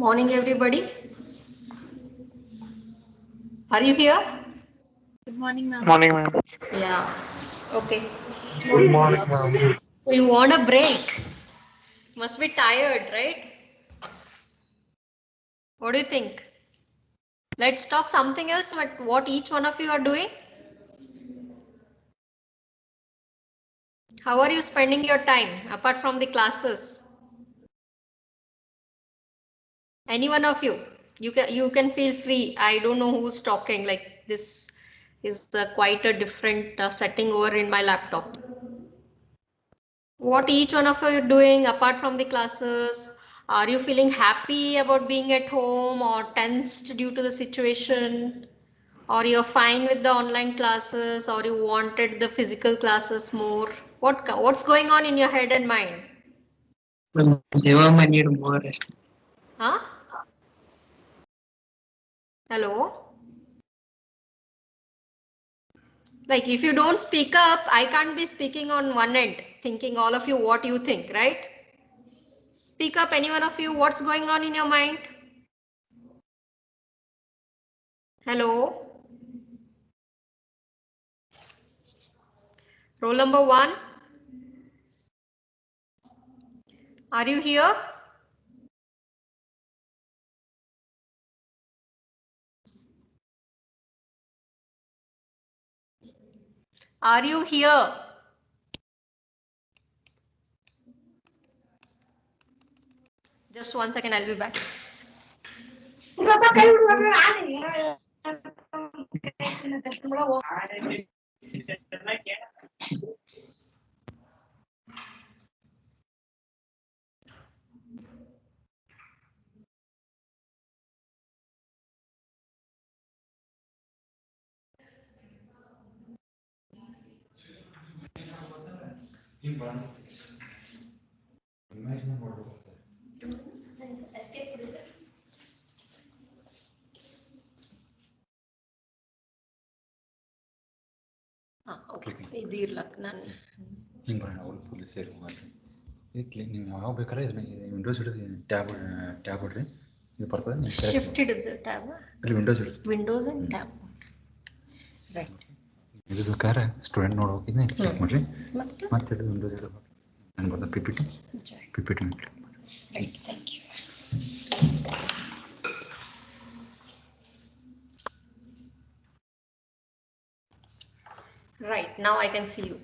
Morning, everybody. Are you here? Good morning, ma'am. Morning, ma'am. Yeah. Okay. Good morning, ma'am. So you want a break? Must be tired, right? What do you think? Let's talk something else. What each one of you are doing? How are you spending your time apart from the classes? Any one of you? You can feel free. I don't know who's talking. Like this is quite a different setting over in my laptop. What each one of you are doing apart from the classes? Are you feeling happy about being at home or tensed due to the situation? Or you're fine with the online classes or you wanted the physical classes more? What's going on in your head and mind? Deva need more. Huh? Hello? Like if you don't speak up, I can't be speaking on one end, thinking all of you what you think, right? Speak up, any one of you, what's going on in your mind? Hello? Roll number 1. Are you here? Are you here? Just 1 second, I'll be back. Okay. ಹಿಂಗೆ ಬರೋಣ ಅವ್ರು full ಸೇರಿ ಹೋಗ್ರಿ ಇದಕ್ಕೆ ನೀವು ಯಾವಾಗ ಬೇಕಾದ್ರೆ ಇದನ್ನ ವಿಂಡೋಸ್ ಹಿಡಿದು ಟ್ಯಾಬ್ ಹೊಡ್ರಿ ಇದು ಬರ್ತದೆ ನೀವು Shift ಹಿಡಿದು tab. ಇಲ್ಲಿ ವಿಂಡೋಸ್ ಹಿಡಿದು Windows and tab. Right. ಇದು ಬೇಕಾದ್ರೆ ಸ್ಟೂಡೆಂಟ್ ನೋಡ್ಬೇಕು ಇದನ್ನ ಕ್ಲಿಕ್ ಮಾಡಿರಿ ಮತ್ತೆ ಮತ್ತೆ ಹಿಡಿದು ವಿಂಡೋಸ್ ಹಿಡಿದು ನಾನು ಬರ್ದ ಪಿ ಪಿ ಟಿ ಕ್ಲಿಕ್ ಮಾಡಿ Right. Thank you. Right. Now I can see you.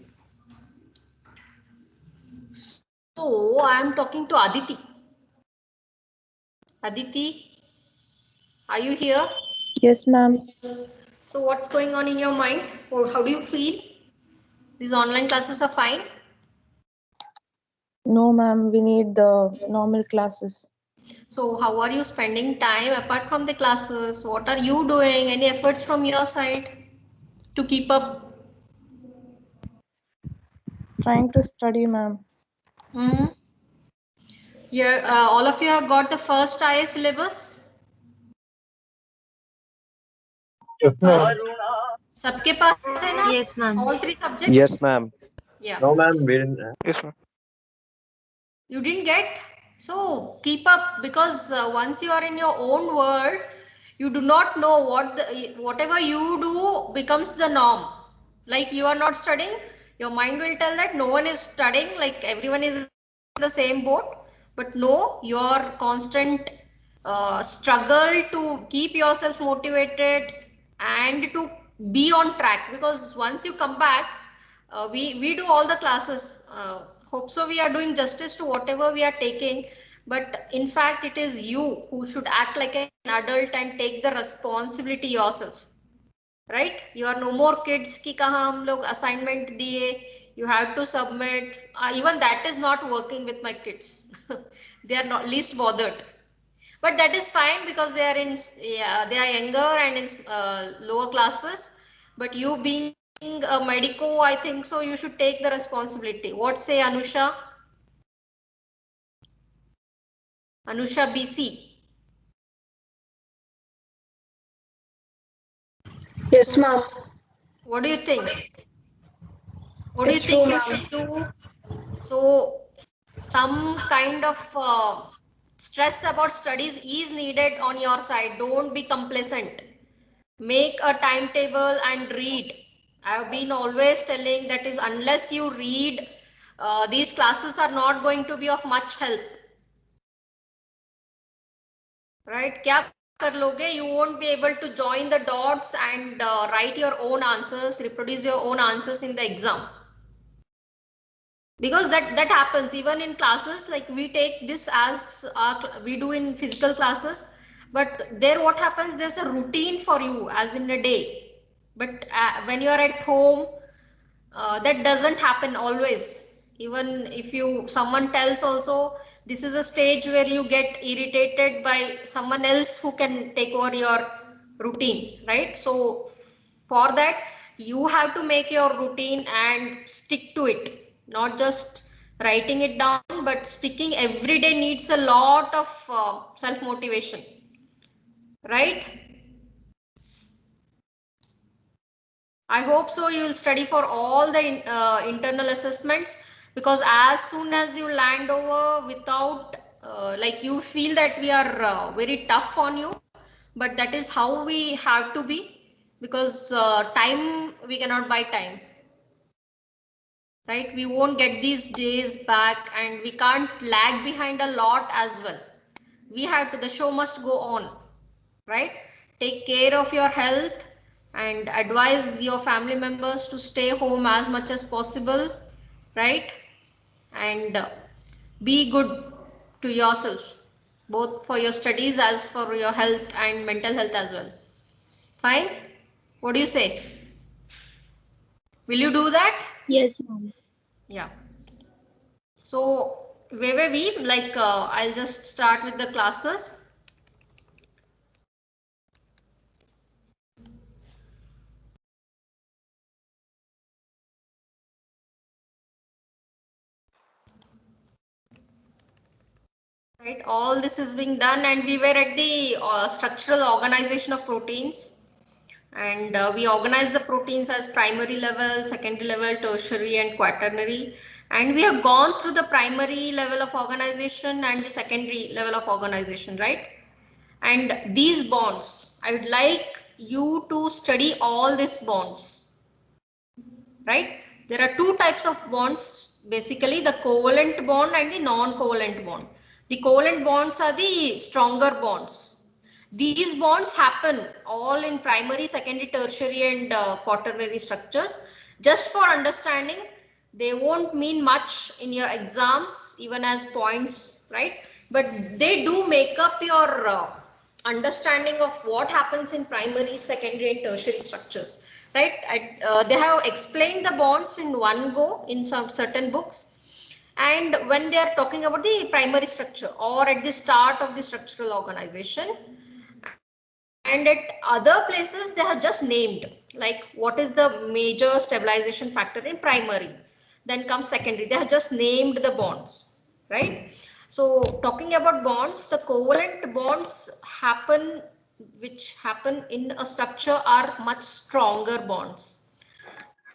So I am talking to Aditi. Aditi, are you here? Yes, ma'am. So what's going on in your mind? Or how do you feel? These online classes are fine? No, ma'am. We need the normal classes. So how are you spending time apart from the classes? What are you doing? Any efforts from your side to keep up? Trying to study, ma'am. Yeah, all of you have got the first IA syllabus? First, सबके पास है ना? Yes, ma'am. All 3 subjects? Yes, ma'am. Yeah. No, ma'am. We didn't. Yes, ma'am. You didn't get? So keep up, because once you are in your own world, you do not know whatever you do becomes the norm. Like you are not studying, your mind will tell that no one is studying, like everyone is in the same boat. But no, your constant struggle to keep yourself motivated and to be on track, because once you come back, we do all the classes. Hope so we are doing justice to whatever we are taking, but in fact it is you who should act like an adult and take the responsibility yourself, right? You are no more kids ki kahan hum log assignment diye, you have to submit. Even that is not working with my kids. They are not least bothered, but that is fine because they are in, yeah, they are younger and in lower classes. But you being a medico, I think so you should take the responsibility. What say Anusha? Anusha BC. Yes, ma'am. What do you think? What It's do you true, think you ma'am. should do? So some kind of Stress about studies is needed on your side. Don't be complacent. Make a timetable and read. I have been always telling that is unless you read, these classes are not going to be of much help. Right? क्या कर लोगे? You won't be able to join the dots and write your own answers, reproduce your own answers in the exam. Because that happens even in classes, like we take this as we do in physical classes, but there what happens, there's a routine for you as in a day, but when you are at home, that doesn't happen always. Even if someone tells also, this is a stage where you get irritated by someone else who can take over your routine, right? So for that, you have to make your routine and stick to it. Not just writing it down, but sticking every day needs a lot of self-motivation, right? I hope so. You will study for all the internal assessments, because as soon as you land over without, like you feel that we are very tough on you, but that is how we have to be, because time, we cannot buy time. Right? We won't get these days back, and we can't lag behind a lot as well. We have to, the show must go on, right? Take care of your health and advise your family members to stay home as much as possible, right? And be good to yourself, both for your studies as for your health and mental health as well. Fine? What do you say? Will you do that? Yes, ma'am. Yeah. So where were we? Like I'll just start with the classes. Right, all this is being done, and we were at the structural organization of proteins, and we organize the proteins as primary level, secondary level, tertiary and quaternary, and we have gone through the primary level of organization and the secondary level of organization, right? And these bonds, I would like you to study all these bonds, right? There are two types of bonds, basically the covalent bond and the non-covalent bond. The covalent bonds are the stronger bonds. These bonds happen all in primary, secondary, tertiary and quaternary structures. Just for understanding, they won't mean much in your exams, even as points, right? But they do make up your understanding of what happens in primary, secondary and tertiary structures, right? They have explained the bonds in one go in some certain books, and when they are talking about the primary structure or at the start of the structural organization, and at other places they have just named, like what is the major stabilization factor in primary, then comes secondary, they have just named the bonds, right? So talking about bonds, the covalent bonds which happen in a structure are much stronger bonds,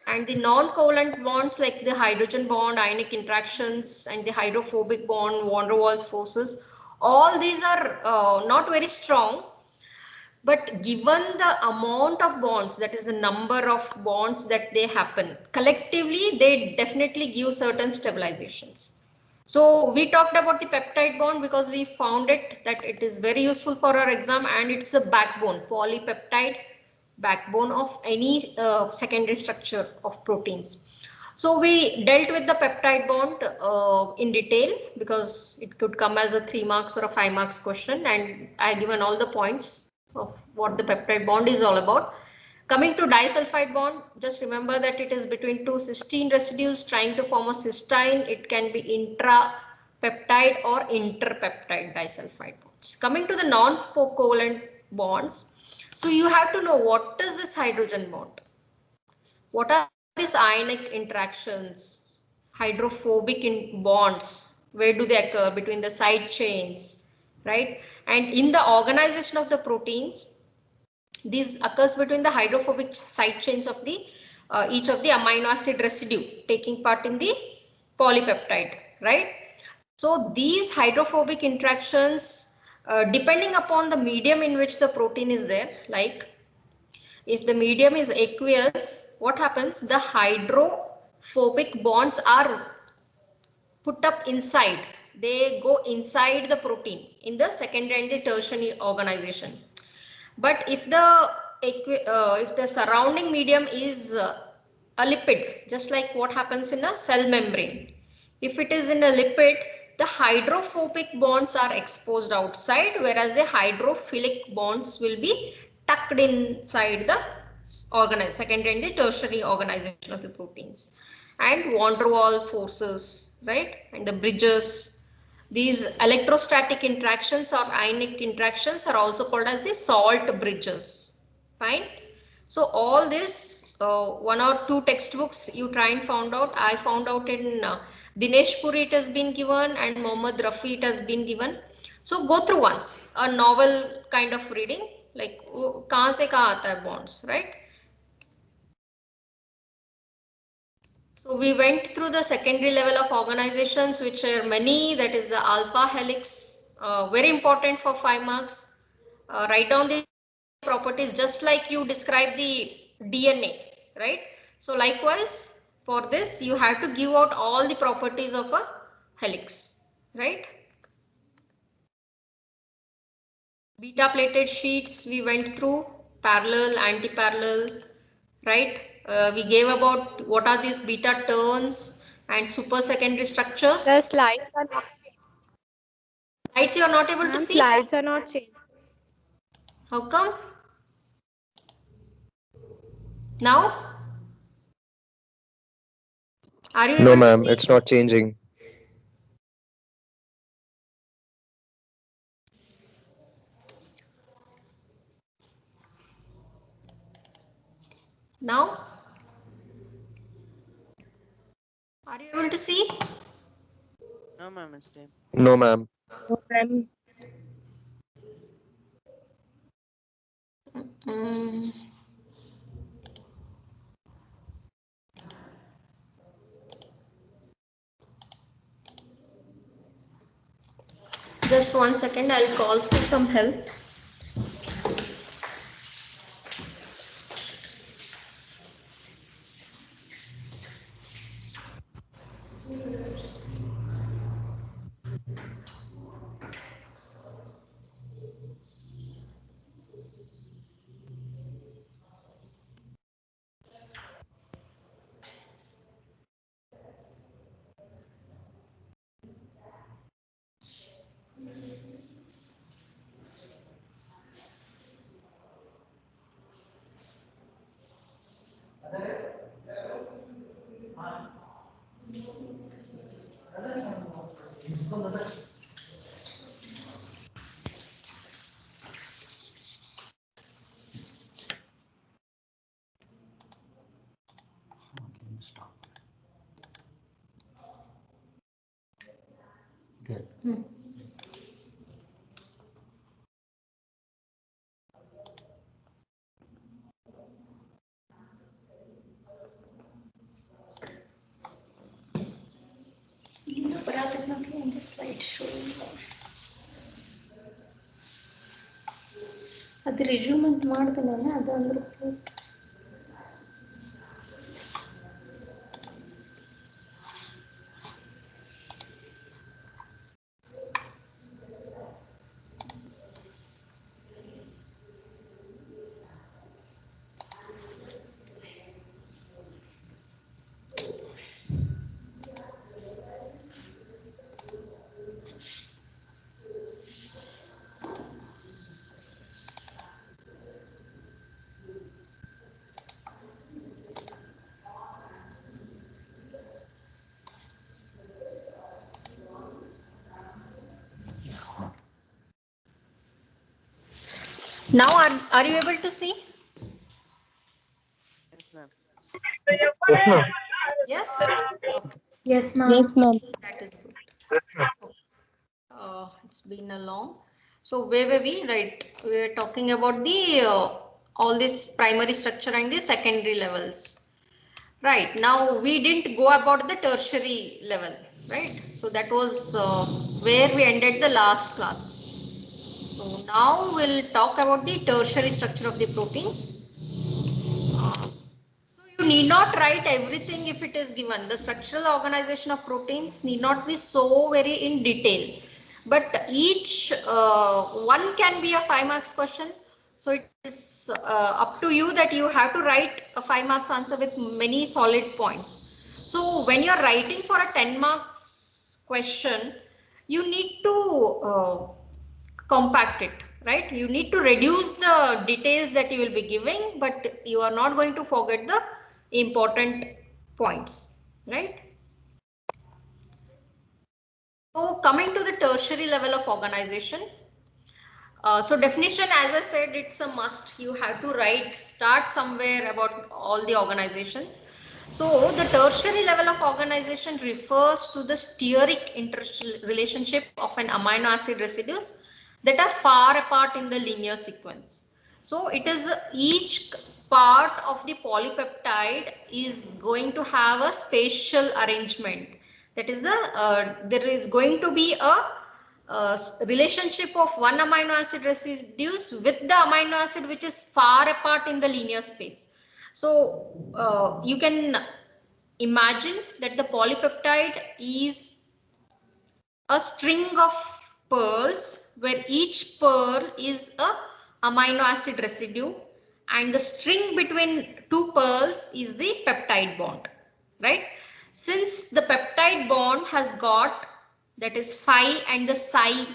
and the non-covalent bonds like the hydrogen bond, ionic interactions and the hydrophobic bond, van der Waals forces, all these are not very strong. But given the amount of bonds, that is the number of bonds that they happen, collectively, they definitely give certain stabilizations. So we talked about the peptide bond because we found it that it is very useful for our exam, and it's a backbone, polypeptide backbone of any secondary structure of proteins. So we dealt with the peptide bond in detail because it could come as a 3 marks or a 5 marks question, and I given all the points of what the peptide bond is all about. Coming to disulfide bond, just remember that it is between two cysteine residues trying to form a cysteine. It can be intrapeptide or interpeptide disulfide bonds. Coming to the non-covalent bonds, so you have to know what is this hydrogen bond, what are these ionic interactions, hydrophobic bonds, where do they occur between the side chains, right? And in the organization of the proteins, this occurs between the hydrophobic side chains of the each of the amino acid residue taking part in the polypeptide, right? So these hydrophobic interactions, depending upon the medium in which the protein is there, like if the medium is aqueous, what happens? The hydrophobic bonds are put up inside. They go inside the protein in the secondary and the tertiary organization. But if the surrounding medium is a lipid, just like what happens in a cell membrane, if it is in a lipid, the hydrophobic bonds are exposed outside, whereas the hydrophilic bonds will be tucked inside the secondary and the tertiary organization of the proteins. And van der Waal forces, right, and the bridges, these electrostatic interactions or ionic interactions are also called as the salt bridges. Fine. So all this, one or two textbooks you try and found out. I found out in Dinesh Puri it has been given, and Mohammad Rafi it has been given. So go through once a novel kind of reading, like kahan se kahan aata hai bonds, right? So we went through the secondary level of organizations, which are many. That is the alpha helix, very important for 5 marks. Write down the properties just like you describe the DNA, right? So likewise, for this, you have to give out all the properties of a helix, right? Beta plated sheets we went through, parallel, anti-parallel, right? We gave about what are these beta turns and super secondary structures. The slides are not Slides you are not able to Ma'am, see? slides are not changed. How come? Now? Are you No, able to ma'am, see? it's not changing. Now? Are you able to see? No, ma'am, it's same. No, ma'am. Mm. Just 1 second, I'll call for some help. Stop. Good. On the slide show. ಅದು resume ಅಂತ ಮಾಡ್ದಲ್ಲ ಅದು ಅಂದ್ರೆ Now are you able to see? Yes, ma'am. Yes? Okay. Yes, ma'am. Yes, ma'am. That is good. It's been a long. So where were we? Right. We are talking about the all this primary structure and the secondary levels. Right. Now we didn't go about the tertiary level. right? So that was where we ended the last class. So now we'll talk about the tertiary structure of the proteins. So you need not write everything if it is given. The structural organization of proteins need not be so very in detail, but each one can be a 5 marks question. So it is up to you that you have to write a 5 marks answer with many solid points. So when you are writing for a 10 marks question, you need to compact it, right? You need to reduce the details that you will be giving, but you are not going to forget the important points, right? So coming to the tertiary level of organization. So definition, as I said, it's a must. You have to start somewhere about all the organizations. So the tertiary level of organization refers to the steric interrelationship of an amino acid residues that are far apart in the linear sequence. So it is each part of the polypeptide is going to have a spatial arrangement. That is there is going to be a relationship of one amino acid residues with the amino acid which is far apart in the linear space. So you can imagine that the polypeptide is a string of pearls where each pearl is a amino acid residue and the string between two pearls is the peptide bond, right? Since the peptide bond has got that is phi and the psi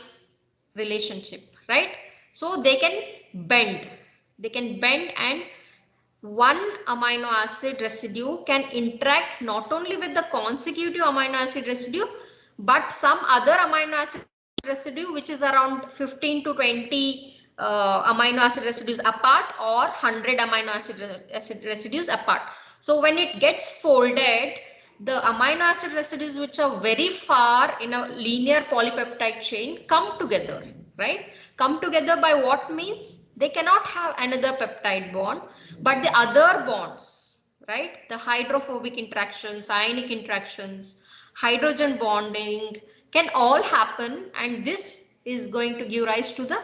relationship, right? So they can bend and one amino acid residue can interact not only with the consecutive amino acid residue but some other amino acid residue which is around 15 to 20 amino acid residues apart or 100 amino acid residues apart. So when it gets folded, the amino acid residues which are very far in a linear polypeptide chain come together, right? Come together by what means? They cannot have another peptide bond, but the other bonds, right? The hydrophobic interactions, ionic interactions, hydrogen bonding can all happen, and this is going to give rise to the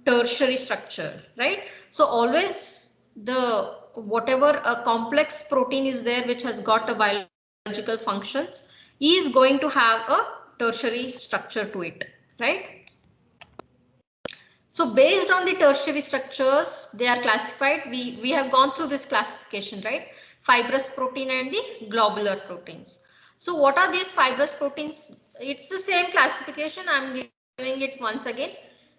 tertiary structure, right? So always the whatever a complex protein is there which has got a biological functions is going to have a tertiary structure to it, right? So based on the tertiary structures, they are classified. We have gone through this classification, right? Fibrous protein and the globular proteins. So what are these fibrous proteins? It's the same classification. I'm giving it once again.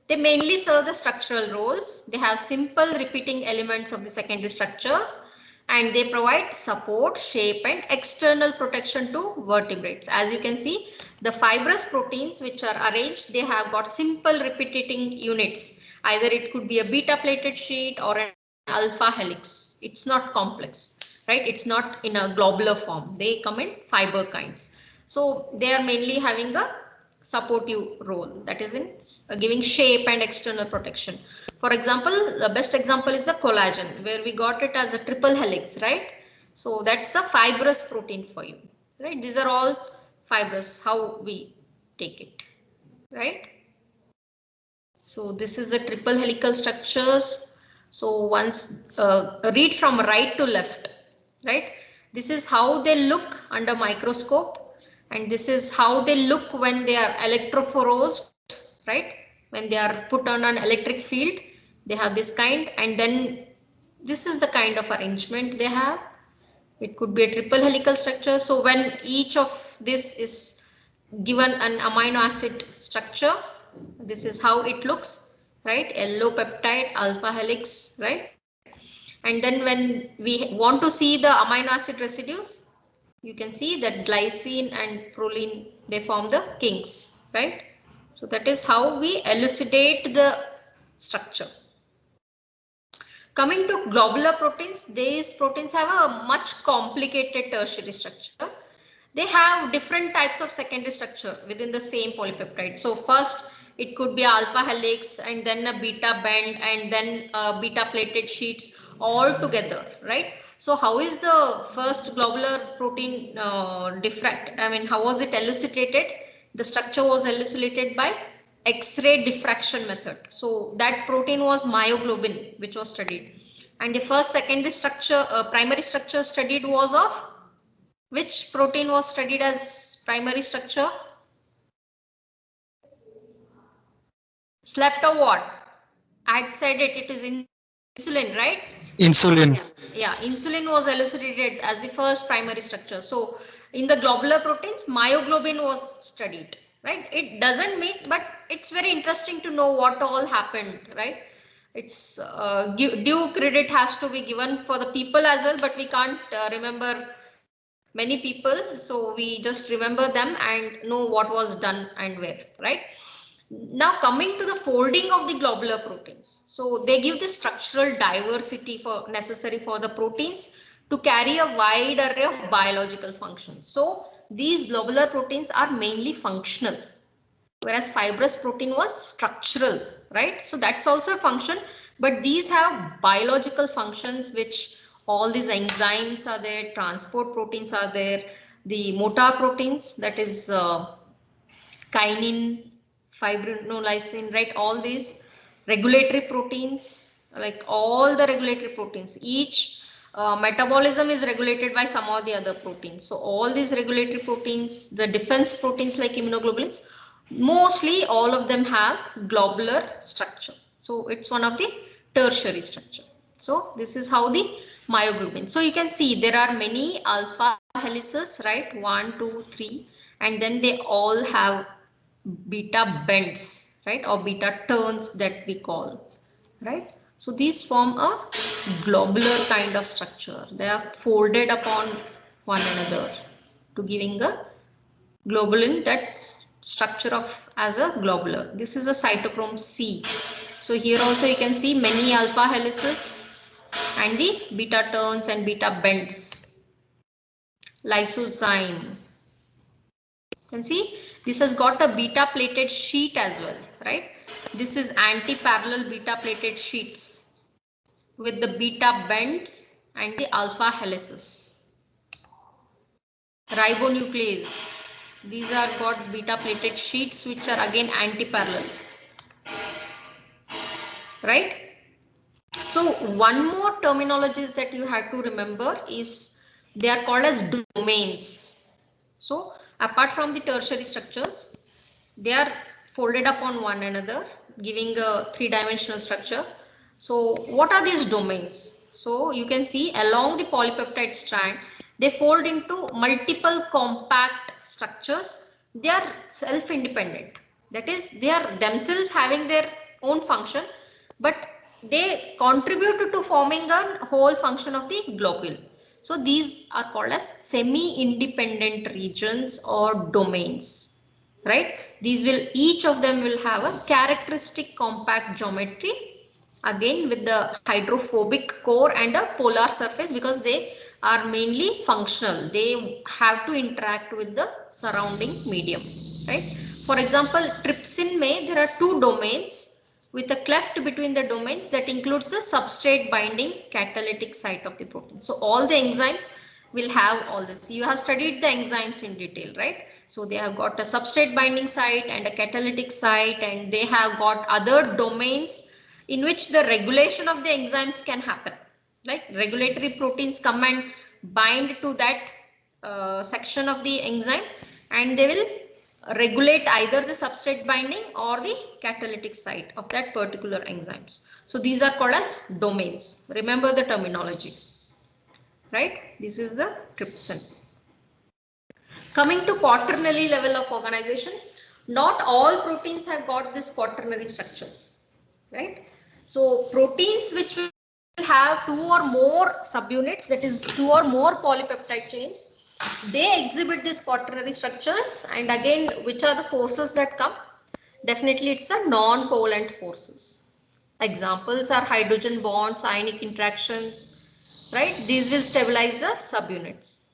They mainly serve the structural roles. They have simple repeating elements of the secondary structures and they provide support, shape and external protection to vertebrates. As you can see, the fibrous proteins which are arranged, they have got simple repeating units. Either it could be a beta plated sheet or an alpha helix. It's not complex, right? It's not in a globular form. They come in fiber kinds. So they are mainly having a supportive role, that is in giving shape and external protection. For example, the best example is the collagen where we got it as a triple helix, right? So that's the fibrous protein for you, right? These are all fibrous, how we take it, right? So this is the triple helical structures. So once read from right to left, right? This is how they look under microscope. And this is how they look when they are electrophorosed, right? When they are put on an electric field, they have this kind, and then this is the kind of arrangement they have. It could be a triple helical structure. So when each of this is given an amino acid structure, this is how it looks, right? Yellow peptide, alpha helix, right? And then when we want to see the amino acid residues, you can see that glycine and proline, they form the kings, right? So that is how we elucidate the structure. Coming to globular proteins, these proteins have a much complicated tertiary structure. They have different types of secondary structure within the same polypeptide. So first it could be alpha helix and then a beta band and then beta plated sheets all together, right? So how is the first globular protein how was it elucidated? The structure was elucidated by X-ray diffraction method. So that protein was myoglobin, which was studied. And the first secondary structure, primary structure studied was of which protein was studied as primary structure? Slept or what? I had said it is insulin, right? Insulin. Yeah, insulin was elucidated as the first primary structure. So in the globular proteins, myoglobin was studied, right? It doesn't mean, but it's very interesting to know what all happened, right? It's due credit has to be given for the people as well, but we can't remember many people. So we just remember them and know what was done and where, right? Now coming to the folding of the globular proteins. So they give the structural diversity for necessary for the proteins to carry a wide array of biological functions. So these globular proteins are mainly functional, whereas fibrous protein was structural, right? So that's also a function, but these have biological functions, which all these enzymes are there, transport proteins are there, the motor proteins, that is kinin, fibrinolysin, right? All these regulatory proteins, like all the regulatory proteins, each metabolism is regulated by some or the other proteins. So all these regulatory proteins, the defense proteins like immunoglobulins, mostly all of them have globular structure. So it's one of the tertiary structure. So this is how the myoglobin. So you can see there are many alpha helices, right? 1, 2, 3, and then they all have beta bends, right? Or beta turns that we call, right? So these form a globular kind of structure. They are folded upon one another to giving a globulin, that structure of as a globular. This is a cytochrome C. So here also you can see many alpha helices and the beta turns and beta bends. Lysozyme. You can see this has got a beta plated sheet as well, right? This is anti-parallel beta plated sheets with the beta bends and the alpha helices. Ribonuclease. These are got beta plated sheets which are again anti-parallel, right? So one more terminologies that you have to remember is they are called as domains. So apart from the tertiary structures, they are folded upon one another, giving a three-dimensional structure. So what are these domains? So you can see along the polypeptide strand, they fold into multiple compact structures. They are self-independent. That is, they are themselves having their own function, but they contribute to forming a whole function of the globule. So these are called as semi-independent regions or domains, right? These will, each of them will have a characteristic compact geometry, again with the hydrophobic core and a polar surface, because they are mainly functional. They have to interact with the surrounding medium, right? For example, trypsin may, there are two domains with a cleft between the domains that includes the substrate binding catalytic site of the protein. So all the enzymes will have all this. You have studied the enzymes in detail, right? So they have got a substrate binding site and a catalytic site, and they have got other domains in which the regulation of the enzymes can happen. Like regulatory proteins come and bind to that section of the enzyme, and they will regulate either the substrate binding or the catalytic site of that particular enzymes. So these are called as domains. Remember the terminology, right? This is the trypsin. Coming to quaternary level of organization, not all proteins have got this quaternary structure, right? So proteins which will have two or more subunits, that is two or more polypeptide chains, they exhibit these quaternary structures. And again, which are the forces that come? Definitely it's the non-covalent forces. Examples are hydrogen bonds, ionic interactions, right? These will stabilize the subunits.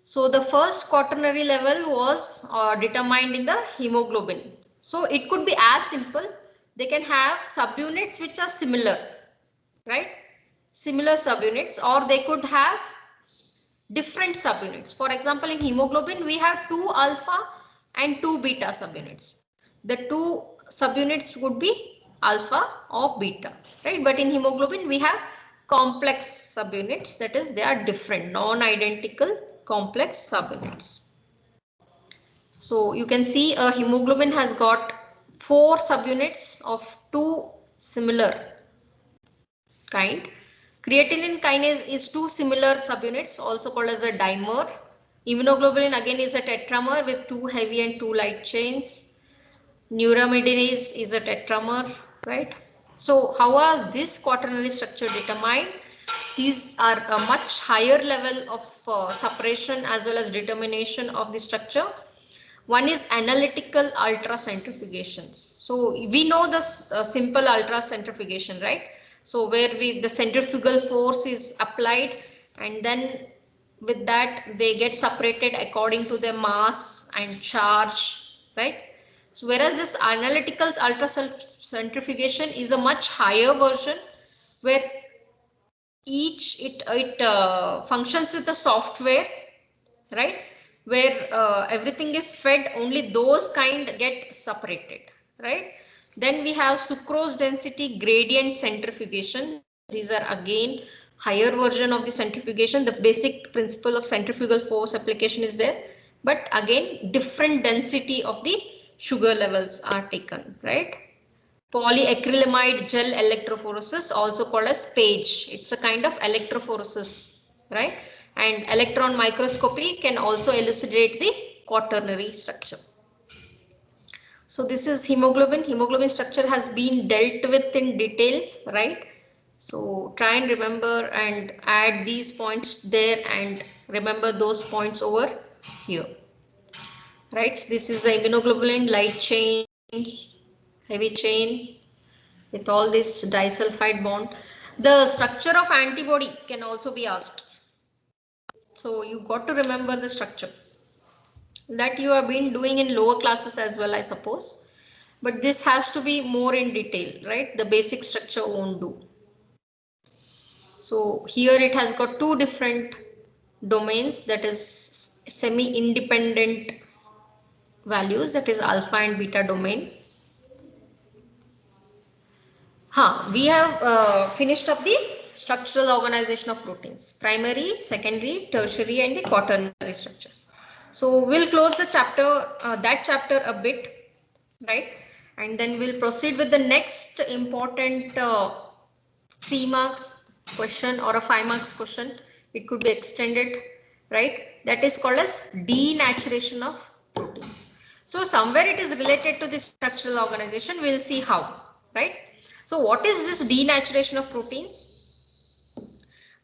So the first quaternary level was determined in the hemoglobin. So it could be as simple. They can have subunits which are similar, right? similar subunits, or they could have different subunits. For example, in hemoglobin, we have 2 alpha and 2 beta subunits. The 2 subunits would be alpha or beta, right? But in hemoglobin, we have complex subunits, that is, they are different, non-identical complex subunits. So you can see a hemoglobin has got 4 subunits of 2 similar kind. Creatinine kinase is 2 similar subunits, also called as a dimer. Immunoglobulin again is a tetramer with 2 heavy and 2 light chains. Neuraminidase is a tetramer, right? So how was this quaternary structure determined? These are a much higher level of separation as well as determination of the structure. One is analytical ultracentrifugations. So we know this simple ultracentrifugation, right? So where the centrifugal force is applied, and then with that they get separated according to their mass and charge, right? So whereas this analytical ultracentrifugation is a much higher version, where it functions with the software, right, where everything is fed, only those kind get separated, right? Then we have sucrose density gradient centrifugation. These are again higher version of the centrifugation. The basic principle of centrifugal force application is there, but again different density of the sugar levels are taken, right? Polyacrylamide gel electrophoresis, also called as PAGE. It's a kind of electrophoresis, right? And electron microscopy can also elucidate the quaternary structure. So this is hemoglobin. Hemoglobin structure has been dealt with in detail, right? So try and remember and add these points there and remember those points over here, right? So this is the immunoglobulin, light chain, heavy chain, with all this disulfide bond. The structure of antibody can also be asked. So you got to remember the structure that you have been doing in lower classes as well, I suppose. But this has to be more in detail, right? The basic structure won't do. So here it has got 2 different domains, that is semi-independent values, that is alpha and beta domain. We have finished up the structural organization of proteins, primary, secondary, tertiary, and the quaternary structures. So we'll close the chapter, that chapter a bit, right? And then we'll proceed with the next important 3 marks question or a 5 marks question. It could be extended, right? That is called as denaturation of proteins. So somewhere it is related to the structural organization. We'll see how, right? So what is this denaturation of proteins?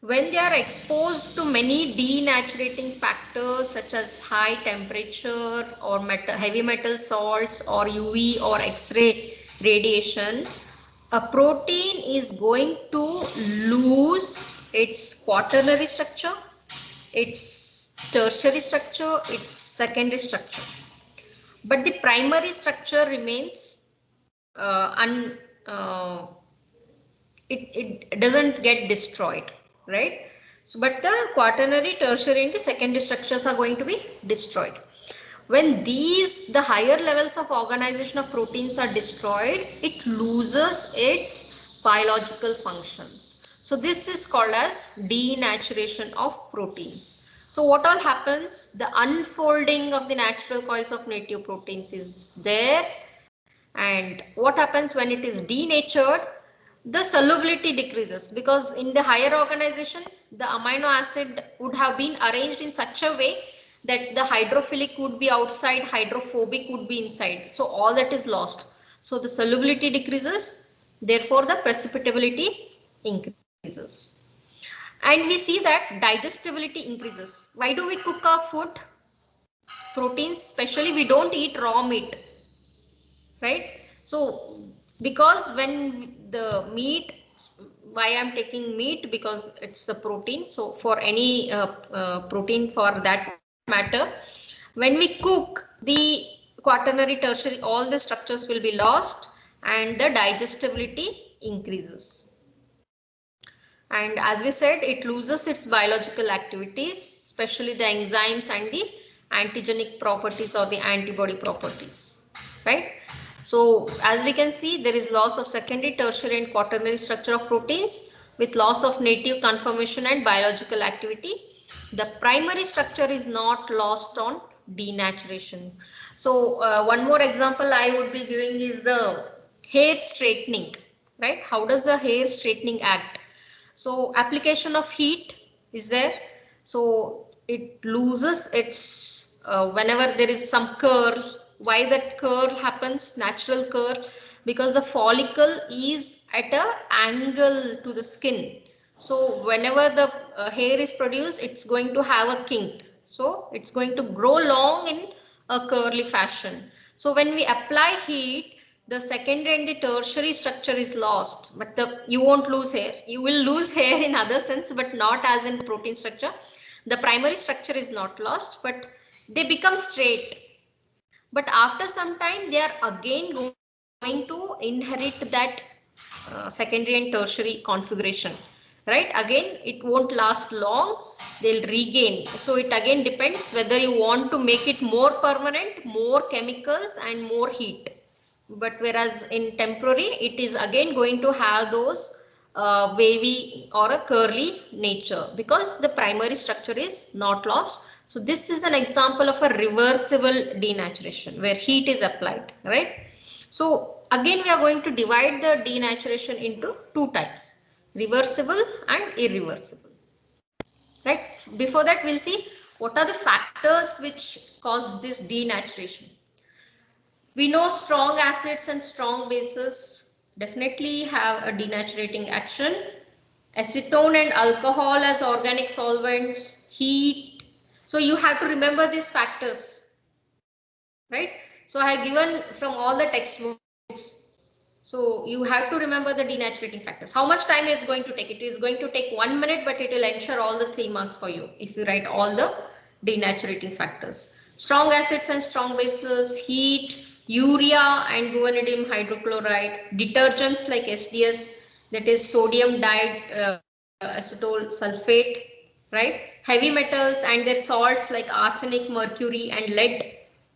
When they are exposed to many denaturating factors such as high temperature or heavy metal salts or UV or X-ray radiation, a protein is going to lose its quaternary structure, its tertiary structure, its secondary structure. But the primary structure remains it doesn't get destroyed, right? So, but the quaternary, tertiary, and the secondary structures are going to be destroyed. When the higher levels of organization of proteins are destroyed, it loses its biological functions. So this is called as denaturation of proteins. So what all happens? The unfolding of the natural coils of native proteins is there. And what happens when it is denatured? The solubility decreases, because in the higher organization, the amino acid would have been arranged in such a way that the hydrophilic would be outside, hydrophobic would be inside. So all that is lost. So the solubility decreases, therefore the precipitability increases. And we see that digestibility increases. Why do we cook our food? Proteins, especially, we don't eat raw meat, right? So because when the meat, why I'm taking meat, because it's the protein. So for any protein for that matter, when we cook, the quaternary, tertiary, all the structures will be lost and the digestibility increases. And as we said, it loses its biological activities, especially the enzymes and the antigenic properties or the antibody properties, right? So as we can see, there is loss of secondary, tertiary and quaternary structure of proteins with loss of native conformation and biological activity. The primary structure is not lost on denaturation. So one more example I would be giving is the hair straightening, right? How does the hair straightening act? So application of heat is there. So it loses its, whenever there is some curl. Why that curl happens, natural curl? Because the follicle is at a angle to the skin. So whenever the hair is produced, it's going to have a kink. So it's going to grow long in a curly fashion. So when we apply heat, the secondary and the tertiary structure is lost, but you won't lose hair. You will lose hair in other sense, but not as in protein structure. The primary structure is not lost, but they become straight. But after some time, they are again going to inherit that secondary and tertiary configuration, right? Again, it won't last long. They'll regain. So it again depends whether you want to make it more permanent, more chemicals and more heat. But whereas in temporary, it is again going to have those wavy or a curly nature because the primary structure is not lost. So this is an example of a reversible denaturation where heat is applied, right? So again, we are going to divide the denaturation into two types, reversible and irreversible, right? Before that, we'll see what are the factors which cause this denaturation. We know strong acids and strong bases definitely have a denaturating action. Acetone and alcohol as organic solvents, heat. So you have to remember these factors, right? So I have given from all the textbooks. So you have to remember the denaturating factors. How much time is going to take? It is going to take 1 minute, but it will ensure all the 3 marks for you if you write all the denaturating factors. Strong acids and strong bases, heat, urea and guanidine hydrochloride, detergents like SDS, that is sodium diacetol sulfate, right? Heavy metals and their salts like arsenic, mercury and lead.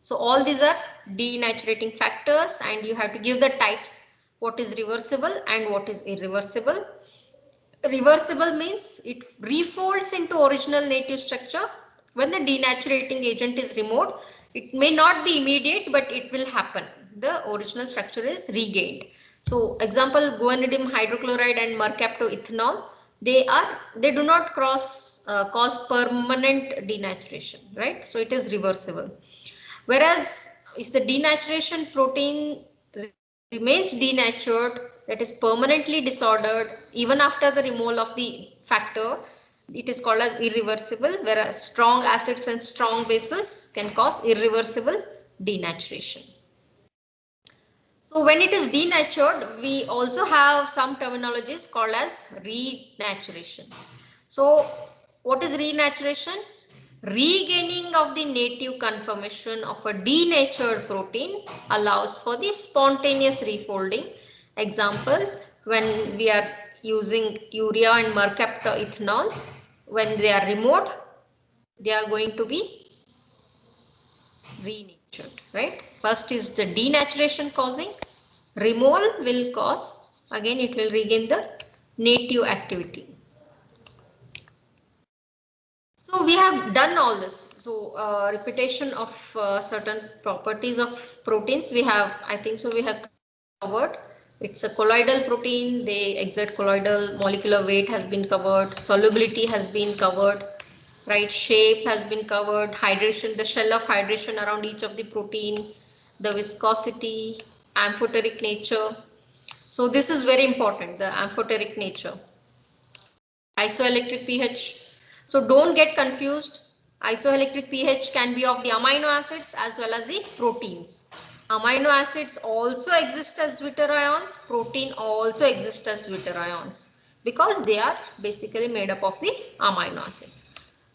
So all these are denaturating factors and you have to give the types, what is reversible and what is irreversible. Reversible means it refolds into original native structure. When the denaturating agent is removed, it may not be immediate, but it will happen. The original structure is regained. So example, guanidine hydrochloride and mercaptoethanol, they do not cause permanent denaturation, right? So it is reversible. Whereas if the denaturation protein remains denatured, that is permanently disordered, even after the removal of the factor, it is called as irreversible, whereas strong acids and strong bases can cause irreversible denaturation. So when it is denatured, we also have some terminologies called as renaturation. So what is renaturation? Regaining of the native conformation of a denatured protein allows for the spontaneous refolding. Example, when we are using urea and mercaptoethanol, when they are removed, they are going to be renatured, right? First is the denaturation causing, removal will cause, again it will regain the native activity. So we have done all this. So repetition of certain properties of proteins we have, I think so we have covered. It's a colloidal protein, they exert colloidal, molecular weight has been covered, solubility has been covered, right? Shape has been covered, hydration, the shell of hydration around each of the protein, the viscosity, amphoteric nature. So this is very important, the amphoteric nature. Isoelectric pH. So don't get confused. Isoelectric pH can be of the amino acids as well as the proteins. Amino acids also exist as Zwitter ions. Protein also exists as Zwitter ions because they are basically made up of the amino acids.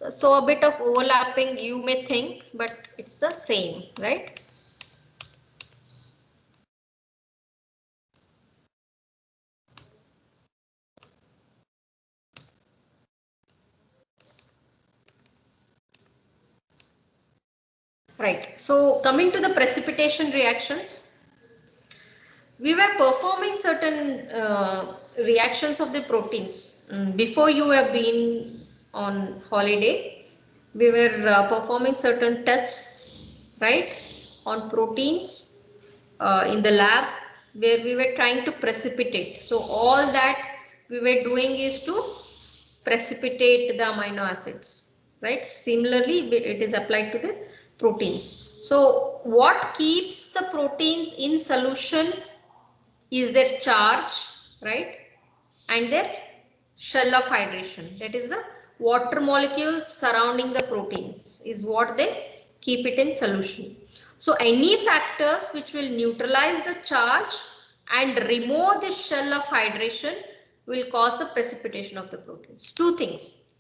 So a bit of overlapping you may think, but it's the same, right? Right. So coming to the precipitation reactions, we were performing certain reactions of the proteins. Before you have been on holiday, we were performing certain tests, right, on proteins in the lab where we were trying to precipitate. So all that we were doing is to precipitate the amino acids, right? Similarly, it is applied to the proteins. So what keeps the proteins in solution is their charge, right, and their shell of hydration. That is the water molecules surrounding the proteins is what they keep it in solution. So any factors which will neutralize the charge and remove the shell of hydration will cause the precipitation of the proteins. Two things: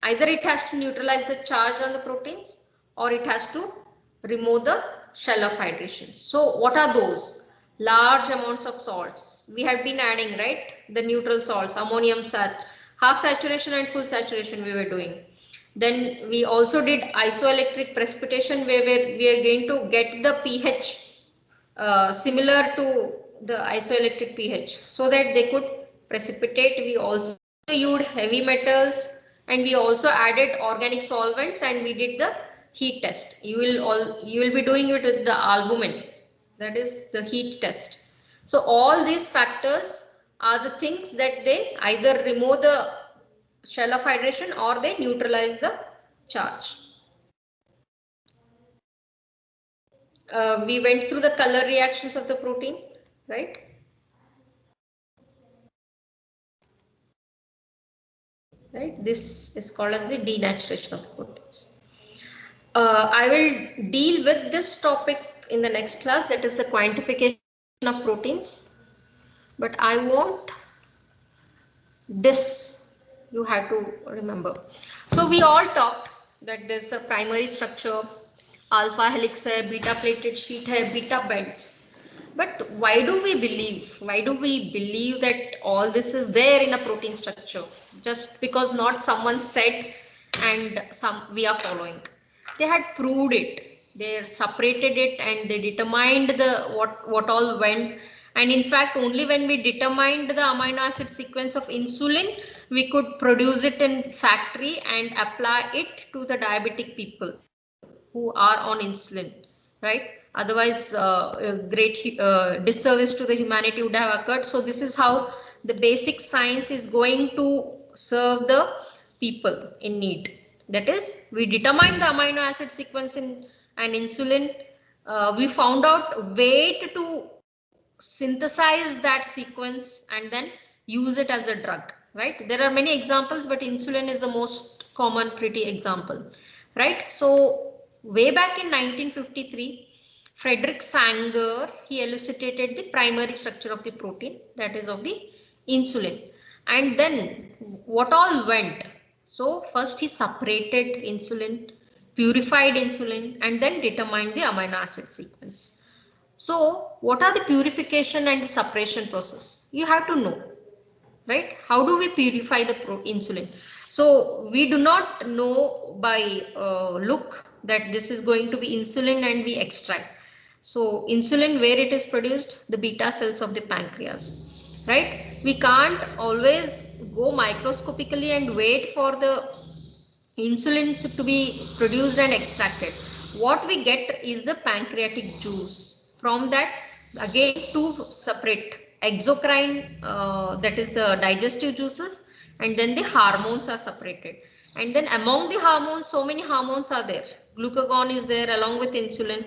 either it has to neutralize the charge on the proteins or it has to remove the shell of hydration. So what are those? Large amounts of salts we have been adding, right? The neutral salts, ammonium salt, half saturation and full saturation we were doing. Then we also did isoelectric precipitation where we are going to get the pH similar to the isoelectric pH so that they could precipitate. We also used heavy metals and we also added organic solvents and we did the heat test. You will be doing it with the albumin, that is the heat test. So all these factors are the things that they either remove the shell of hydration or they neutralize the charge. We went through the color reactions of the protein, right? Right, this is called as the denaturation of the proteins. I will deal with this topic in the next class, that is the quantification of proteins, but I want this, you have to remember. So we all talked that there's a primary structure, alpha helix hai, beta plated sheet hai, beta bands. But why do we believe that all this is there in a protein structure? Just because not someone said and we are following. They had proved it. They separated it and they determined the what all went. And in fact, only when we determined the amino acid sequence of insulin, we could produce it in factory and apply it to the diabetic people who are on insulin, right? Otherwise, great disservice to the humanity would have occurred. So this is how the basic science is going to serve the people in need. That is, we determined the amino acid sequence in an insulin. We found out way to synthesize that sequence and then use it as a drug, right? There are many examples, but insulin is the most common pretty example, right? So way back in 1953, Frederick Sanger, he elucidated the primary structure of the protein, that is of the insulin. And then what all went? So first he separated insulin, purified insulin, and then determined the amino acid sequence. So what are the purification and the separation process? You have to know, right? How do we purify the insulin? So we do not know by look that this is going to be insulin and we extract. So insulin, where it is produced, the beta cells of the pancreas, right? We can't always go microscopically and wait for the insulin to be produced and extracted. What we get is the pancreatic juice. From that, again, two separate exocrine, that is the digestive juices, and then the hormones are separated. And then among the hormones, so many hormones are there. Glucagon is there along with insulin,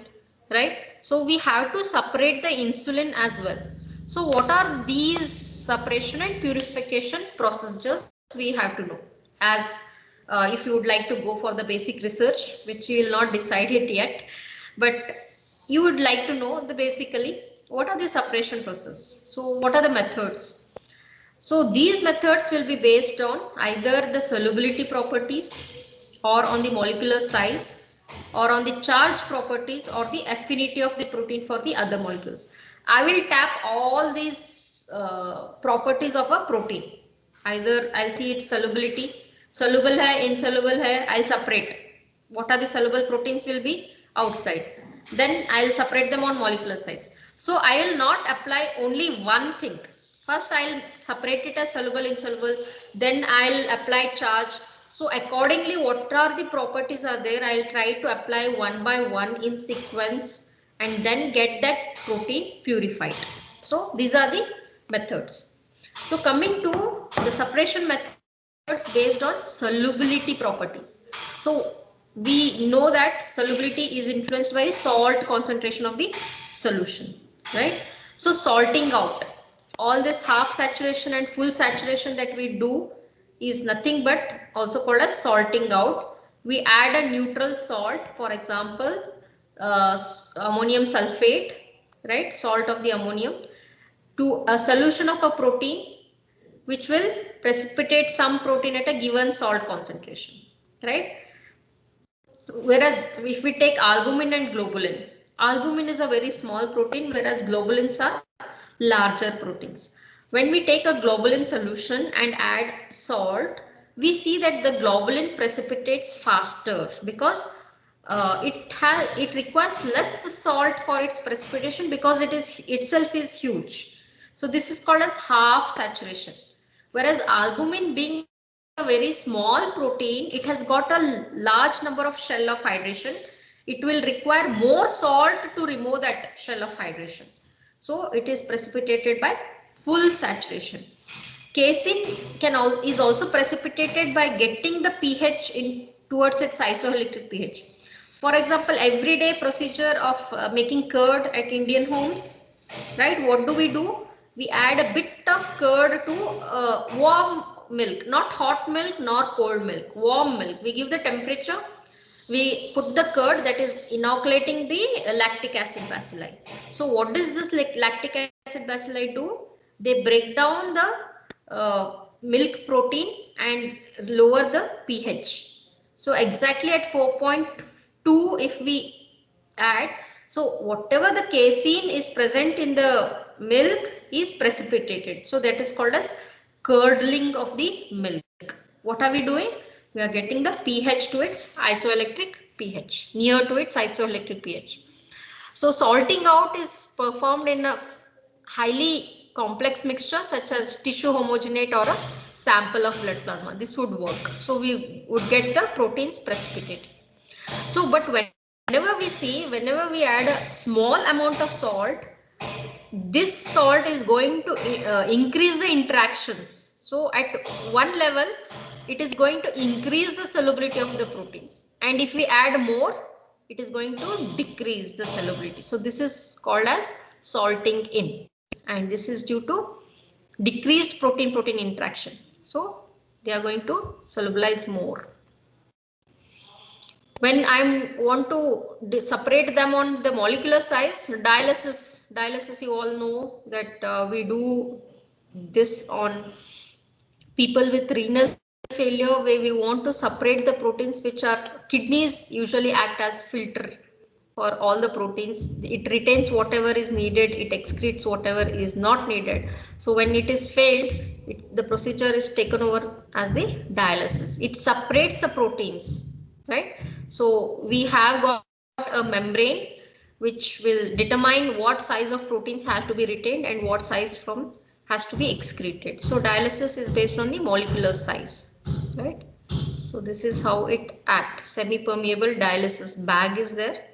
right? So we have to separate the insulin as well. So what are these separation and purification procedures we have to know? As if you would like to go for the basic research, which you will not decide it yet, but you would like to know the basically what are the separation process. So what are the methods? So these methods will be based on either the solubility properties or on the molecular size or on the charge properties or the affinity of the protein for the other molecules. I will tap all these properties of a protein. Either I'll see its solubility, soluble hai, insoluble hai, I'll separate. What are the soluble proteins will be? outside. Then I'll separate them on molecular size. So I will not apply only one thing. First I'll separate it as soluble, insoluble, then I'll apply charge. So accordingly, what are the properties are there, I'll try to apply one by one in sequence and then get that protein purified. So these are the methods. So coming to the separation methods based on solubility properties. So we know that solubility is influenced by the salt concentration of the solution, right? So salting out, all this half saturation and full saturation that we do is nothing but also called as salting out. We add a neutral salt, for example, ammonium sulfate, right? Salt of the ammonium to a solution of a protein which will precipitate some protein at a given salt concentration, right? Whereas if we take albumin and globulin, albumin is a very small protein, whereas globulins are larger proteins. When we take a globulin solution and add salt, we see that the globulin precipitates faster because it requires less salt for its precipitation because it is itself is huge. So this is called as half saturation. Whereas albumin being a very small protein, it has got a large number of shell of hydration. It will require more salt to remove that shell of hydration. So it is precipitated by full saturation. Casein is also precipitated by getting the pH in towards its isoelectric pH. For example, everyday procedure of making curd at Indian homes, right? What do? We add a bit of curd to warm milk, not hot milk nor cold milk, warm milk. We give the temperature. We put the curd, that is inoculating the lactic acid bacilli. So what does this lactic acid bacilli do? They break down the milk protein and lower the pH. So exactly at 4.2 if we add, so whatever the casein is present in the milk is precipitated. So that is called as curdling of the milk. What are we doing? We are getting the pH to its isoelectric pH, near to its isoelectric pH. So salting out is performed in a highly complex mixture such as tissue homogenate or a sample of blood plasma. This would work. So we would get the proteins precipitated. So but whenever we add a small amount of salt, this salt is going to increase the interactions. So at one level, it is going to increase the solubility of the proteins. And if we add more, it is going to decrease the solubility. So this is called as salting in. And this is due to decreased protein-protein interaction. So they are going to solubilize more. When I want to separate them on the molecular size, dialysis you all know that we do this on people with renal failure, where we want to separate the proteins which are, kidneys usually act as filter for all the proteins. It retains whatever is needed, it excretes whatever is not needed. So when it is failed, the procedure is taken over as the dialysis. It separates the proteins, right? So we have got a membrane which will determine what size of proteins have to be retained and what size from has to be excreted. So dialysis is based on the molecular size, right? So this is how it acts. Semi-permeable dialysis bag is there,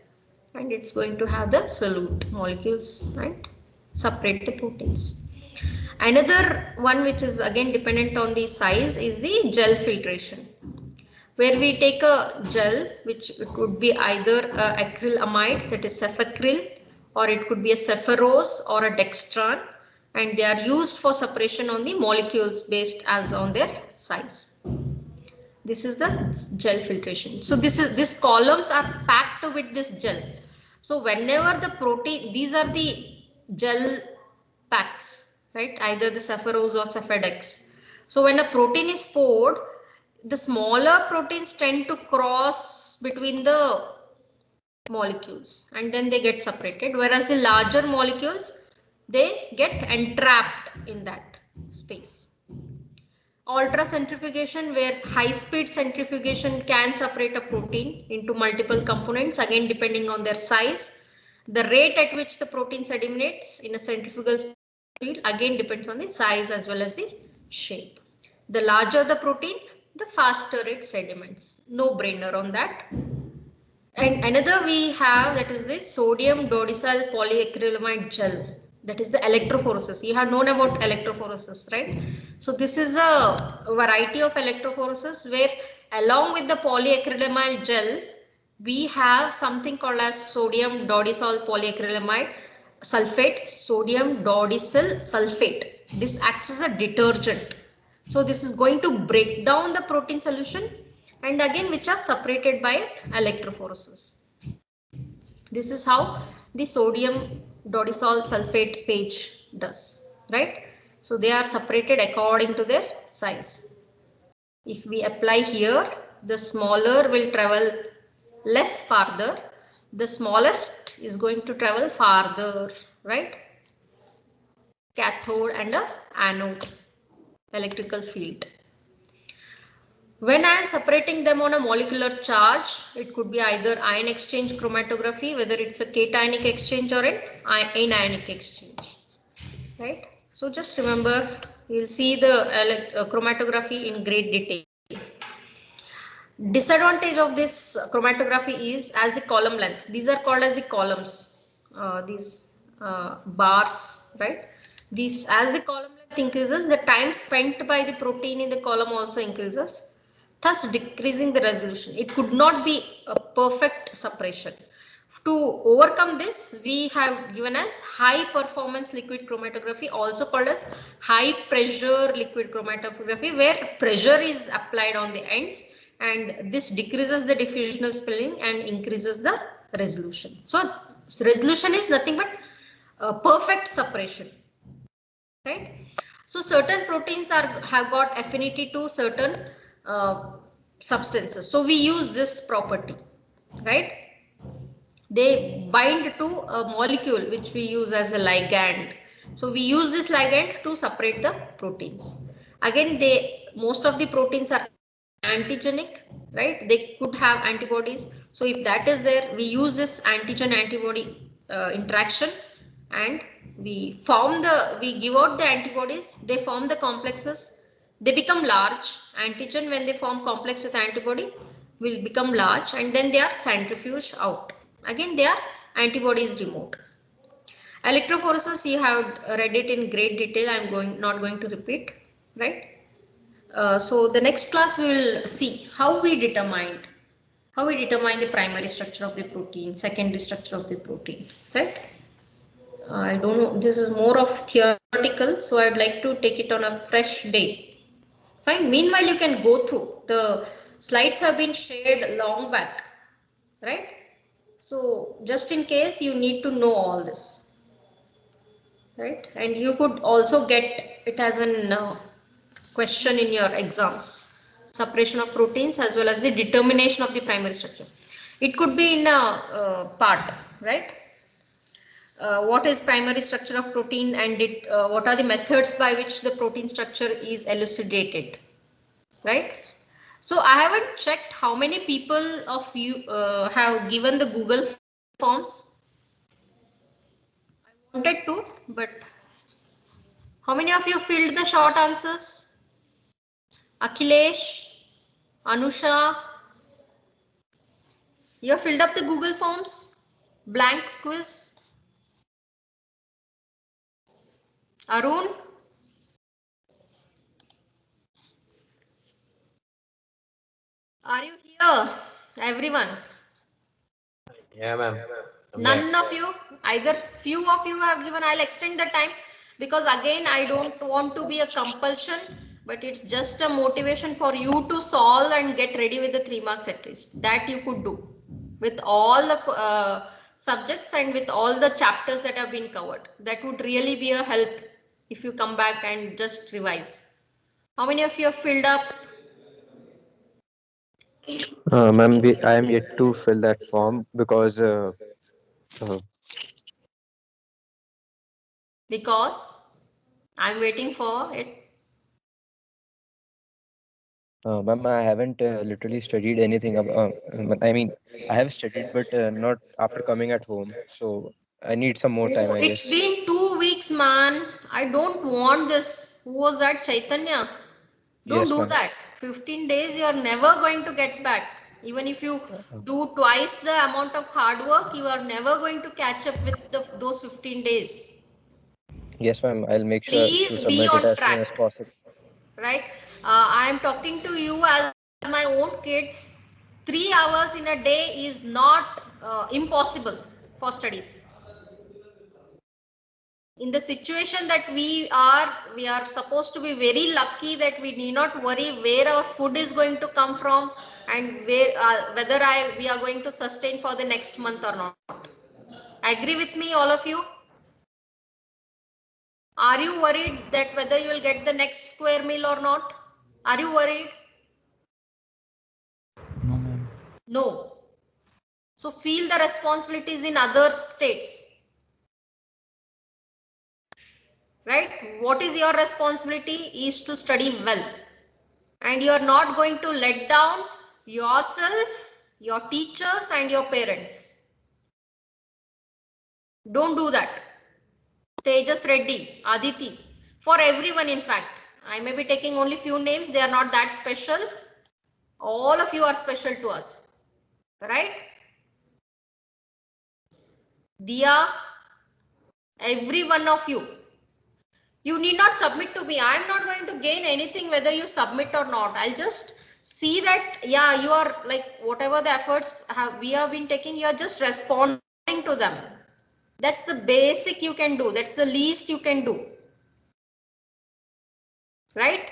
and it's going to have the solute molecules, right? Separate the proteins. Another one which is again dependent on the size is the gel filtration, where we take a gel which could be either acrylamide, that is cefacryl, or it could be a cephorose or a dextran, and they are used for separation on the molecules based as on their size. This is the gel filtration. So these columns are packed with this gel. So whenever the protein, these are the gel packs, right? Either the cephorose or cephadex. So when a protein is poured, the smaller proteins tend to cross between the molecules and then they get separated, whereas the larger molecules, they get entrapped in that space. Ultracentrifugation, where high speed centrifugation can separate a protein into multiple components, again depending on their size. The rate at which the protein sedimentates in a centrifugal field again depends on the size as well as the shape. The larger the protein, the faster it sediments. No brainer on that. And another we have, that is the sodium dodecyl polyacrylamide gel. That is the electrophoresis. You have known about electrophoresis, right? So this is a variety of electrophoresis where along with the polyacrylamide gel, we have something called as sodium dodecyl polyacrylamide sulfate, sodium dodecyl sulfate. This acts as a detergent. So this is going to break down the protein solution, and again which are separated by electrophoresis. This is how the sodium dodecyl sulfate page does, right? So they are separated according to their size. If we apply here, the smaller will travel less farther, the smallest is going to travel farther, right? Cathode and a anode electrical field. When I am separating them on a molecular charge, it could be either ion exchange chromatography, whether it's a cationic exchange or an anionic exchange, right? So just remember, we'll see the chromatography in great detail. Disadvantage of this chromatography is as the column length. These are called as the columns, these bars, right? These, as the column length increases, the time spent by the protein in the column also increases, thus decreasing the resolution. It could not be a perfect separation. To overcome this, we have given as high performance liquid chromatography, also called as high pressure liquid chromatography, where pressure is applied on the ends, and this decreases the diffusional spilling and increases the resolution. So resolution is nothing but perfect separation, right? So certain proteins have got affinity to certain substances. So we use this property, right? They bind to a molecule which we use as a ligand. So we use this ligand to separate the proteins. Again, most of the proteins are antigenic, right? They could have antibodies. So if that is there, we use this antigen antibody interaction, and we give out the antibodies. They form the complexes. They become large. Antigen, when they form complex with antibody, will become large, and then they are centrifuged out. Again, they are antibodies removed. Electrophoresis, you have read it in great detail. I'm not going to repeat, right? So the next class we will see how we determine the primary structure of the protein, secondary structure of the protein, right? I don't know, this is more of theoretical, so I'd like to take it on a fresh day. Fine. Meanwhile, you can go through. The slides have been shared long back, right? So just in case, you need to know all this, right? And you could also get it as an question in your exams. Separation of proteins as well as the determination of the primary structure. It could be in a part, right? What is primary structure of protein, and what are the methods by which the protein structure is elucidated, right? So I haven't checked how many people of you have given the Google forms. I wanted to, but how many of you filled the short answers? Akhilesh, Anusha, you have filled up the Google forms? Blank quiz? Arun? Are you here? Everyone? Yeah, ma'am. None of you? Either few of you have given. I'll extend the time, because again, I don't want to be a compulsion, but it's just a motivation for you to solve and get ready with the 3 marks at least. That you could do with all the subjects and with all the chapters that have been covered. That would really be a help if you come back and just revise. How many of you have filled up? Ma'am, I am yet to fill that form because uh, Because I'm waiting for it. Ma'am, I haven't literally studied anything. I mean, I have studied, but not after coming at home. So I need some more time, Oh, I it's guess. been 2 weeks, man. I don't want this. Who was that, Chaitanya? Don't Yes, do ma'am. that. 15 days, you're never going to get back. Even if you do twice the amount of hard work, you are never going to catch up with those 15 days. Yes, ma'am. I'll make sure to Please be submit it on as soon track, as possible. right? I am talking to you as my own kids. 3 hours in a day is not impossible for studies. In the situation that we are supposed to be very lucky that we need not worry where our food is going to come from and whether we are going to sustain for the next month or not. Agree with me, all of you? Are you worried that whether you will get the next square meal or not? Are you worried? No, ma'am. No. So feel the responsibilities in other states. Right? What is your responsibility is to study well. And you are not going to let down yourself, your teachers and your parents. Don't do that. Tejas Reddy, Aditi, for everyone in fact. I may be taking only few names, they are not that special. All of you are special to us. Right? Dia, every one of you. You need not submit to me. I am not going to gain anything whether you submit or not. I'll just see that, yeah, you are like whatever the efforts we have been taking, you are just responding to them. That's the basic you can do. That's the least you can do. Right?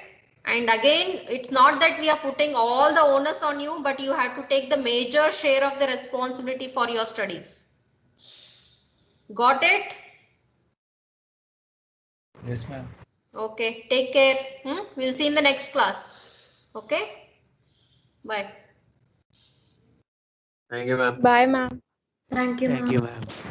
And again, it's not that we are putting all the onus on you, but you have to take the major share of the responsibility for your studies. Got it? Yes, ma'am. Okay, take care. We'll see in the next class. Okay? Bye. Thank you, ma'am. Bye, ma'am. Thank you, Thank ma'am. you, ma'am.